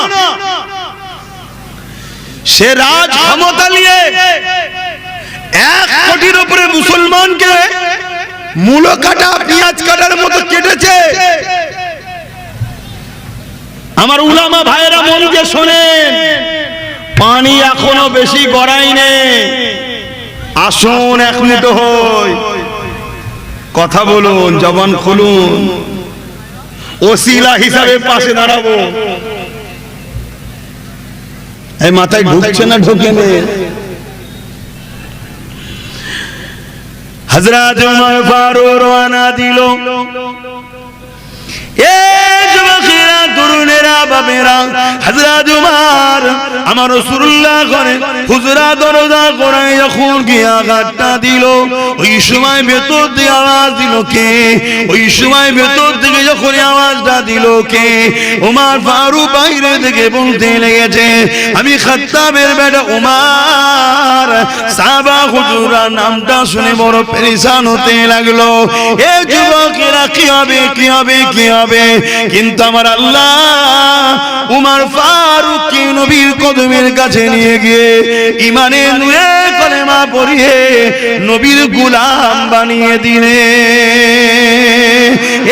সে রাজ ক্ষমতা নিয়ে 1 কোটির উপরে মুসলমানকে মূলো কাটা পেঁয়াজ কাটার মতো কেটেছে। আমার উলামা ভাইয়েরা মন দিয়ে শোনেন, পানি এখনো বেশি গড়াই নেই, আসুন 1 মিনিট হই, কথা বলুন, জবান খুলুন, ওসিলা হিসাবে পাশে দাঁড়াবো। এই মাথায় ঢুকছে না? ঢোকে না। হযরত ওমর ফারুক রওনা দিল। এ যুবকেরা, তরুণেরা, বাবেরা, হযরত ওমর আমার রাসূলুল্লাহ ঘরে হুজরা দরজা করে যখন গিয়া গাটটা দিল, ওই সময় ভেতর দিয়ে আওয়াজ দিল কে? ওই সময় ভেতর থেকে যখন আওয়াজটা দিল কে? ওমর ফারুক বাইরে থেকে বলতে লেগেছে, আমি খাত্তাবের বেটা ওমর। সাহাবা হুজুরা নামটা শুনে বড় পেরেশান হতে লাগলো। এ যুবকেরা, কি হবে, কি হবে, কি হবে? কিন্তু আমার আল্লাহ উমর ফারুককে নবীর কদমের কাছে নিয়ে গিয়ে ঈমানের নূরে কলেমা পড়িয়ে নবীর গোলাম বানিয়ে দিলে।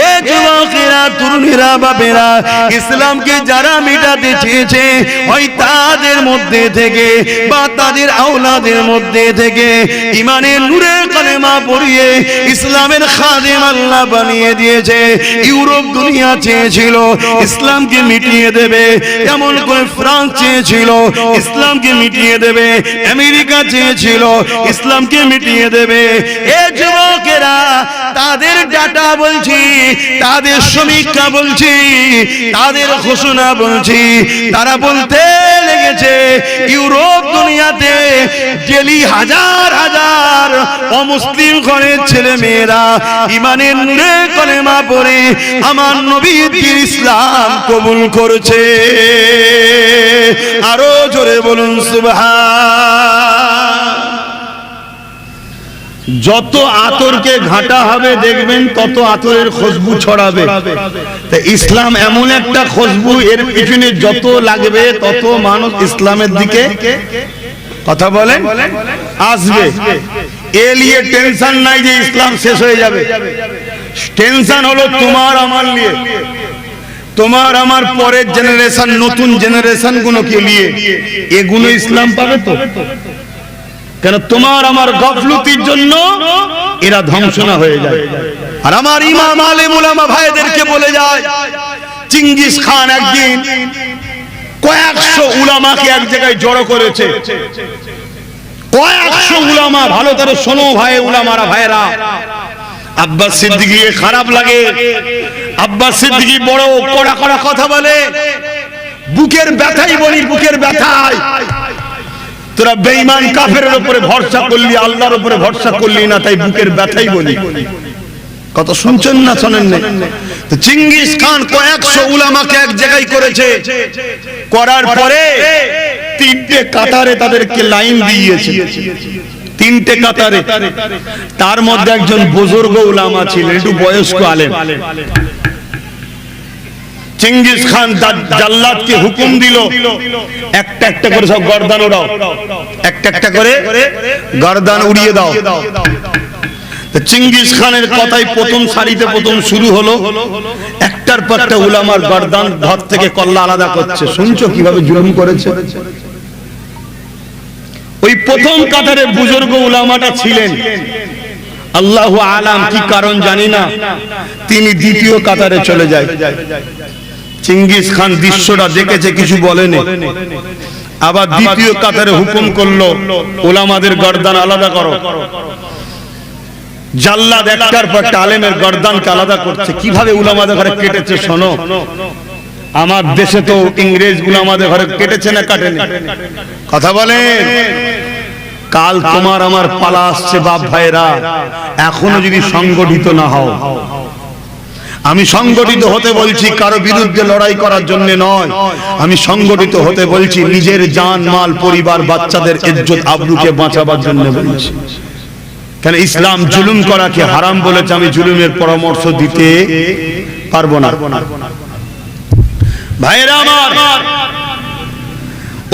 এ যুবকেরা, তরুণীরা, বাপেরা, ইসলামকে যারা মিটাতে চেয়েছে, হয় তাদের মধ্যে থেকে বা তাদের আওলাদের মধ্যে থেকে ঈমানের নূরে কলেমা পড়িয়ে ইসলামের খাদেম আল্লাহ বানিয়ে দিয়েছে। ইউরোপ দুনিয়া চেয়েছিল ইসলামকে মিটিয়ে দেবে, এমন করে ফ্রান্স চেয়েছিল ইসলামকে মিটিয়ে দেবে, আমেরিকা চেয়েছিল ইসলামকে মিটিয়ে দেবে। এ যুবকেরা, তাদের ডাটা বলছি, তাদের সমীক্ষা বলছি, তাদের ঘোষণা বলছি, তারা বলতে লেগেছে ইউরোপ দুনিয়াতে ডেলি হাজার হাজার অমুসলিম ঘরের ছেলে মেয়েরা ঈমানের নূরে কলেমা পড়ে আমার নবীর ইসলাম কবুল করেছে। আরো জোরে বলুন সুবহান। যত আতরকে ঘাটা হবে দেখবেন তত আতরের খুশবু ছড়াবে। ইসলাম এমন একটা খুশবু, এর পিছনে যত লাগবে তত মানুষ ইসলামের দিকে, কথা বলেন, আসবে। এ নিয়ে টেনশন নাই যে ইসলাম শেষ হয়ে যাবে। টেনশন হলো তোমার আমার নিয়ে, তোমার আমার পরের জেনারেশন, নতুন জেনারেশন গুলোকে নিয়ে। এগুলো ইসলাম পাবে তো? কেন তোমার আমার গাফলতির জন্য এরা ধ্বংসনা হয়ে যায়। আর আমার ইমাম আলেম উলামা ভাইদেরকে বলে যায়, চিঙ্গিস খান একদিন কয়েকশো উলামাকে এক জায়গায় জড়ো করেছে। কয়েকশো উলামা, ভালো করে শোনো ভাই, উলামারা ভাইরা। আব্বাস সিদ্দিকী খারাপ লাগে, আব্বাস সিদ্দিকী বড় কড়া কড়া কথা বলে, বুকের ব্যথাই বলি, বুকের ব্যথায়। তোরা বেঈমান কাফেরের উপরে ভরসা করলি, আল্লাহর উপরে ভরসা করলি না, তাই বুকের ব্যথাই বলি। কত শুনছেন না শোনেন না? তো চিঙ্গিস খান কয়েকশো উলামাকে এক জায়গায় করেছে, করার পরে 3টে কাতারে তাদেরকে লাইন দিয়েছে, 3টে কাতারে। তার মধ্যে একজন বুজুর্গ উলামা ছিলেন, একটু বয়স্ক আলেম। চিঙ্গিস খান জাল্লাদকে হুকুম দিল, একটা একটা করে সব গর্দান উড়াও, একটা একটা করে গর্দান উড়িয়ে দাও। চিঙ্গিস খানের কথাই প্রথম সারিতে প্রথম শুরু হলো, একটার পর একটা উলামার গর্দান ধর থেকে কল্লা আলাদা করছে। শুনছো কিভাবে জুলুম করেছে? ওই প্রথম কাতারে বুজুর্গ উলামাটা ছিলেন, আল্লাহু আলাম, কি কারণ জানি না, তিনি দ্বিতীয় কাতারে চলে যায়। চিঙ্গিস খান দৃশ্যটা দেখেছে, কিছু বলেনি। আবার দ্বিতীয় কাতারে হুকুম করলো, উলামাদের গর্দান আলাদা করো। জাল্লাদ একটার পর একটা আলেমের গর্দানকে আলাদা করছে। কিভাবে উলামাদের ঘরে কেটেছে শোনো। আমার দেশে তো ইংরেজ উলামাদের ঘরে কেটেছে না কাটেনি? কথা বলেন। কাল তোমার আমার পালা আসছে বাপ ভাইরা, এখনো যদি সংগঠিত না হও। আমি সংগঠিত হতে বলছি কারো বিরুদ্ধে লড়াই করার জন্য নয়, আমি সংগঠিত হতে বলছি নিজের জান মাল পরিবার বাচ্চাদের ইজ্জত আবরুকে বাঁচাবার জন্য বলছি। কেন ইসলাম জুলুম করাকে হারাম বলেছে, আমি জুলুমের পরামর্শ দিতে পারবো না। ভাইরা আমার,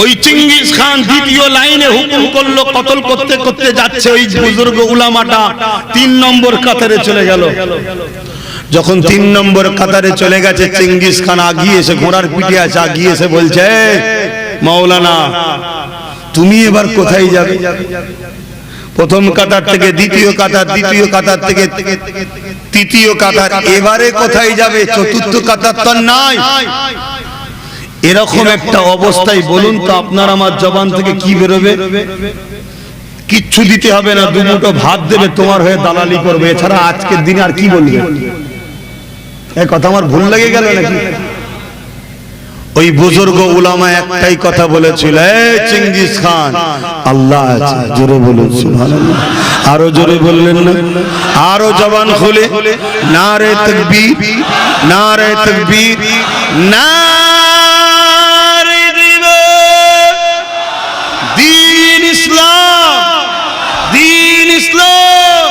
ওই চেঙ্গিস খান দ্বিতীয় লাইনে হুকুম করলো, কতল করতে করতে যাচ্ছে ওই বুজুর্গ উলামাটা 3 নম্বর কাতারে চলে গেল। যখন 3 নম্বর কাতারে চলে গেছে, চেঙ্গিস খান আগিয়ে এসে ঘোড়ার পিঠে আছে, আগিয়ে এসে বলছে, মাওলানা তুমি এবার কোথায় যাবে? প্রথম কাতার থেকে দ্বিতীয় কাতার, দ্বিতীয় কাতার থেকে তৃতীয় কাতার, এবারে কোথায় যাবে? চতুর্থ কাতার তো নাই। এরকম একটা অবস্থায় বলুন তো আপনার আমার জবান থেকে কি বেরোবে? কিচ্ছু দিতে হবে না, 2 মুঠো ভাত দেবে, তোমার হয়ে দালালি করবে, এছাড়া আজকের দিনে আর কি বলবে? এই কথা আমার ভুল লেগে গেল নাকি? ওই বুজুর্গ উলামা একটাই কথা বলেছিল, এই চেঙ্গিস খান আল্লাহ আছে, জোরে বলুন সুবহানাল্লাহ। আরো জোরে বললেন না? আরো জবান খুলে নারে তাকবীর, নারে তাকবীর, নারে দ্বীন ইসলাম, দ্বীন ইসলাম,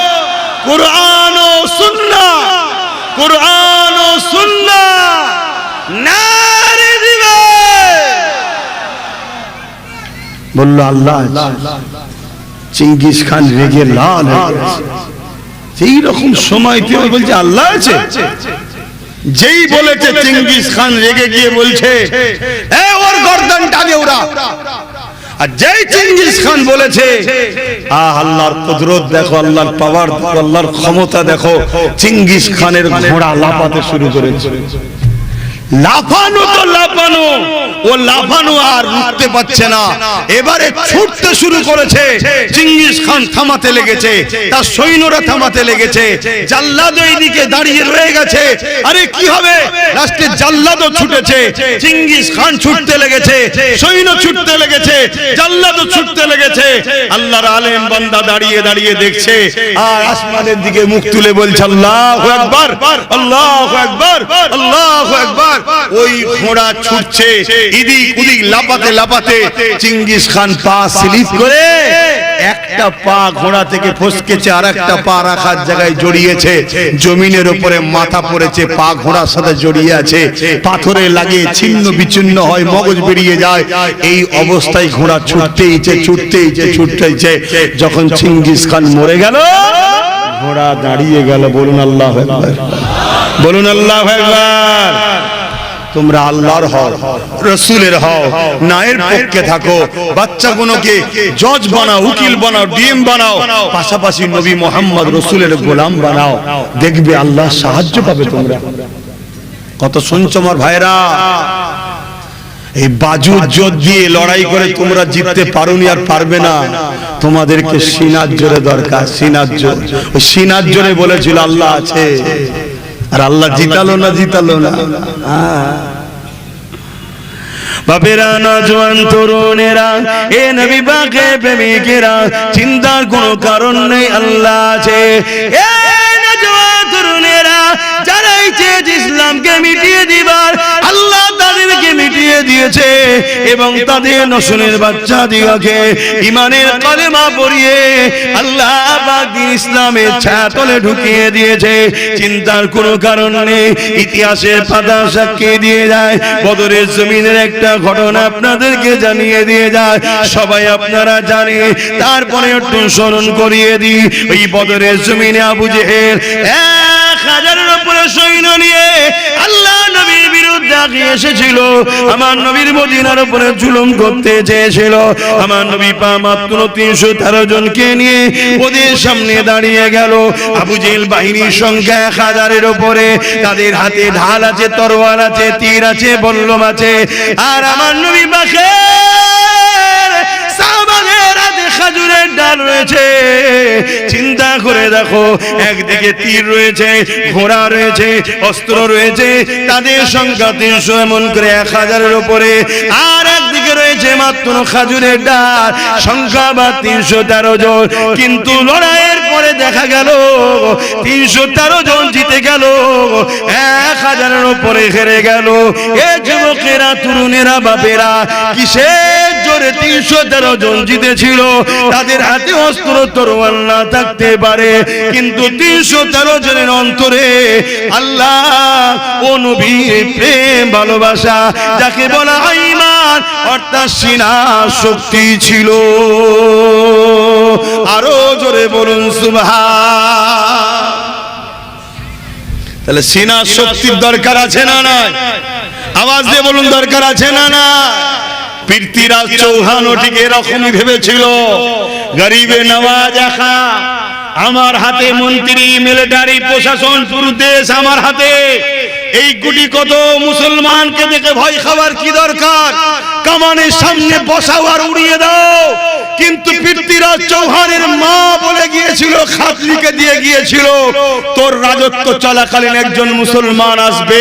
কুরআন ও সুন্নাহ, কুরআন ও সুন্নাহ, নারে দিবে। বলল আল্লাহ। চেঙ্গিস খান রেগে লাল হয়ে গেছে। সেই রকম সময় কেউ বলছে আল্লাহ আছে। যেই বলেছে চেঙ্গিস খান রেগে গিয়ে বলছে, এ ওর গর্দান টানে ওরা। আর যেই চেঙ্গিস খান বলেছে, আল্লাহর কুদরত দেখো, আল্লাহর পাওয়ার দেখো, আল্লাহর ক্ষমতা দেখো, চেঙ্গিস খানের ঘোড়া লাফাতে শুরু করেছে। লাফানো তো লাফানো, ও লাফানো আর রুখতে পারছে না, এবারে ছুটতে শুরু করেছে। চেঙ্গিস খান থামাতে লেগেছে, তার সৈন্যরা থামাতে লেগেছে, জাল্লাদ এইদিকে দাঁড়িয়ে রয়ে গেছে। আরে কি হবে? লাস্টে জাল্লাদও ছুটেছে, চেঙ্গিস খান ছুটতে লেগেছে, সৈন্য ছুটতে লেগেছে, জাল্লাদও ছুটতে লেগেছে। আল্লাহর আলেম বান্দা দাঁড়িয়ে দাঁড়িয়ে দেখছে, আর আসমানের দিকে মুখ তুলে বলছে আল্লাহু আকবার, আল্লাহু আকবার, আল্লাহু আকবার। ওই ঘোড়া ছুটছে, এদিক ওদিক লাপাতে লাপাতে চেঙ্গিস খান পা স্লিপ করে একটা পা ঘোড়া থেকে ফসকেছে, আর একটা পা রাখার জায়গায় জড়িয়েছে, জমিনের উপরে মাথা পড়েছে, পা ঘোড়ার সাথে জড়িয়ে আছে, পাথরে লাগে ছিন্ন বিচ্ছিন্ন হয়, মগজ বেরিয়ে যায়। এই অবস্থায় ঘোড়া ছুটতেইছে ছুটতেইছে ছুটতেইছে। যখন চেঙ্গিস খান মরে গেল, ঘোড়া দাঁড়িয়ে গেল। বলুন আল্লাহু আকবার, বলুন আল্লাহু আকবার। তোমরা আল্লাহর হও, রাসূলের হও, ন্যায়ের পক্ষে থাকো, বাচ্চাগুলোকে জজ বানাও, উকিল বানাও, ডিএম বানাও, পাশাপাশি নবী মুহাম্মদ রাসূলের গোলাম বানাও, দেখবে আল্লাহ সাহায্য পাবে তোমরা। কত শুনছো আমার ভাইরা? এই বাজুর জোর দিয়ে লড়াই করে তোমরা জিততে পারোনি, আর পারবে না। তোমাদেরকে সিনার জোরে দরকার, সিনার জোর। ওই সিনার জোরে বলেছিল আল্লাহ আছে, আর আল্লাহ জিতালো না, জিতালো না। বাপেরা, নজওয়ান তরুণেরা, এ নবী পাকের প্রেমিকেরা, চিন্তার কোনো কারণ নেই, আল্লাহ আছে। এ নজওয়ান তরুণেরা, যারা চেয়েছে ইসলামকে মিটিয়ে দিবার, আল্লাহ তাদেরকে মিটিয়ে দিয়েছে, এবং তাদের নসলের বাচ্চা দিগকে ইমানের কলেমা পড়িয়ে আল্লাহ পাক ইসলামের ছায়াতলে ঢুকিয়ে দিয়েছে। চিন্তার কোনো কারণ নেই। ইতিহাসের পাতা সাক্ষী দিয়ে যায়, বদরের জমিনের একটা ঘটনা আপনাদেরকে জানিয়ে দিয়ে যায়, সবাই আপনারা জানে। তারপরে একটু স্মরণ করিয়ে দিই। ওই বদরের জমিনে আবু জেহেল 1000-এর উপরে সৈন্য নিয়ে আল্লাহ নবীর বিরুদ্ধে আগিয়ে এসেছিল। আমার নবীর মদিনার উপরে জুলুম করতে চেয়েছিল। আমার নবী পাক মাত্র 313 জনকে নিয়ে ওদের সামনে দাঁড়িয়ে গেল। আবু জেহেল বাহিনীর সংখ্যা 1000-এর উপরে, তাদের হাতে ঢাল আছে, তরোয়ার আছে, তীর আছে, বল্লম আছে। আর আমার নবী পাকের সাহাবাদের হাতে খেজুরের ডাল রয়েছে। চিন্তা করে দেখো, একদিকে তীর রয়েছে, ঘোড়া রয়েছে, অস্ত্র রয়েছে, তাদের সংখ্যা 300, এমন করে 1000-এর উপরে। আর একদিকে রয়েছে মাত্র খাজুরের ডাল, সংখ্যা বা 313 জন। কিন্তু লড়াইয়ের পরে দেখা গেল 313 জন জিতে গেল, 1000-এর উপরে হেরে গেল। এ যুবকেরা, তরুণেরা, বাপেরা, কিসের জোরে 313 জন জিতেছিল? তাদের হাতে অস্ত্র তরোয়াল না থাকতে পারে, কিন্তু 313 জনের অন্তরে আল্লাহ ও নবীর প্রেম ভালোবাসা, যাকে বলা হয় ঈমান, অর্থাৎ সিনা শক্তি ছিল। আরো জোরে বলুন সুবহান। তাহলে সিনা শক্তির দরকার আছে না নাই? আওয়াজ দিয়ে বলুন, দরকার আছে না না? পৃথ্বীরাজ চৌহানও ঠিক এরকমই ভেবেছিল, গরিবে নওয়াজ খা, আমার হাতে মন্ত্রী, মিলিটারি, প্রশাসন, পুরো দেশ আমার হাতে, এই গুটি কত মুসলমানকে দেখে ভয় খাবার কি দরকার? কামানের সামনে বসাও আর উড়িয়ে দাও। কিন্তু পৃথ্বীরাজ চৌহানের মা বলে গিয়েছিল, খাত লিখে দিয়ে গিয়েছিল, তোর রাজত্ব চলাকালীন একজন মুসলমান আসবে,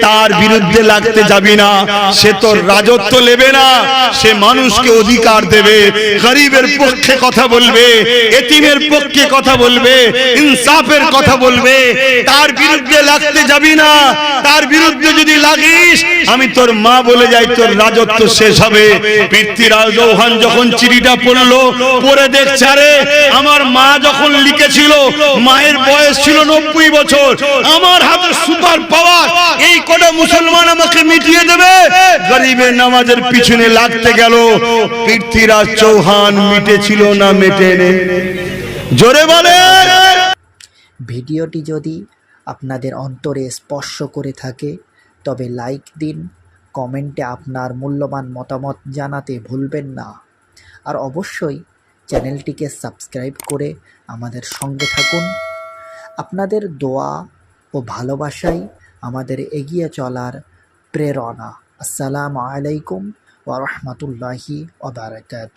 তার বিরুদ্ধে লাগতে যাবি না, সে তোর রাজত্ব নেবে না, সে মানুষকে অধিকার দেবে, গরিবের পক্ষে কথা বলবে, এতিমের পক্ষে কথা বলবে, ইনসাফের কথা বলবে, তার বিরুদ্ধে লাগতে যাবি না। তার বিরুদ্ধে যদি লাগিস, আমি তোর মা বলে যাই, তোর রাজত্ব শেষ হবে। পৃথ্বীরাজ চৌহান যখন চিঠিটা পড়লো, পড়ে দেখছে, আরে আমার মা যখন লিখেছিল, মায়ের বয়স ছিল 90 বছর, আমার হাতে সুপার পাওয়ার, এই কটা মুসলমান আমাকে মিটিয়ে দেবে। গরিবের নামাজের পিছনে লাগতে গেল। পৃথ্বীরাজ চৌহান মিটেছিল না মেটেনি? জোরে বলে। ভিডিওটি যদি আপনাদের অন্তরে স্পর্শ করে থাকে তবে লাইক দিন, কমেন্টে আপনার মূল্যবান মতামত জানাতে ভুলবেন না। আর অবশ্যই চ্যানেলটিকে সাবস্ক্রাইব করে আমাদের সঙ্গে থাকুন। আপনাদের দোয়া ও ভালোবাসাই আমাদের এগিয়ে চলার প্রেরণা। আসসালামু আলাইকুম ওয়া রাহমাতুল্লাহি ওয়া বারাকাতুহু।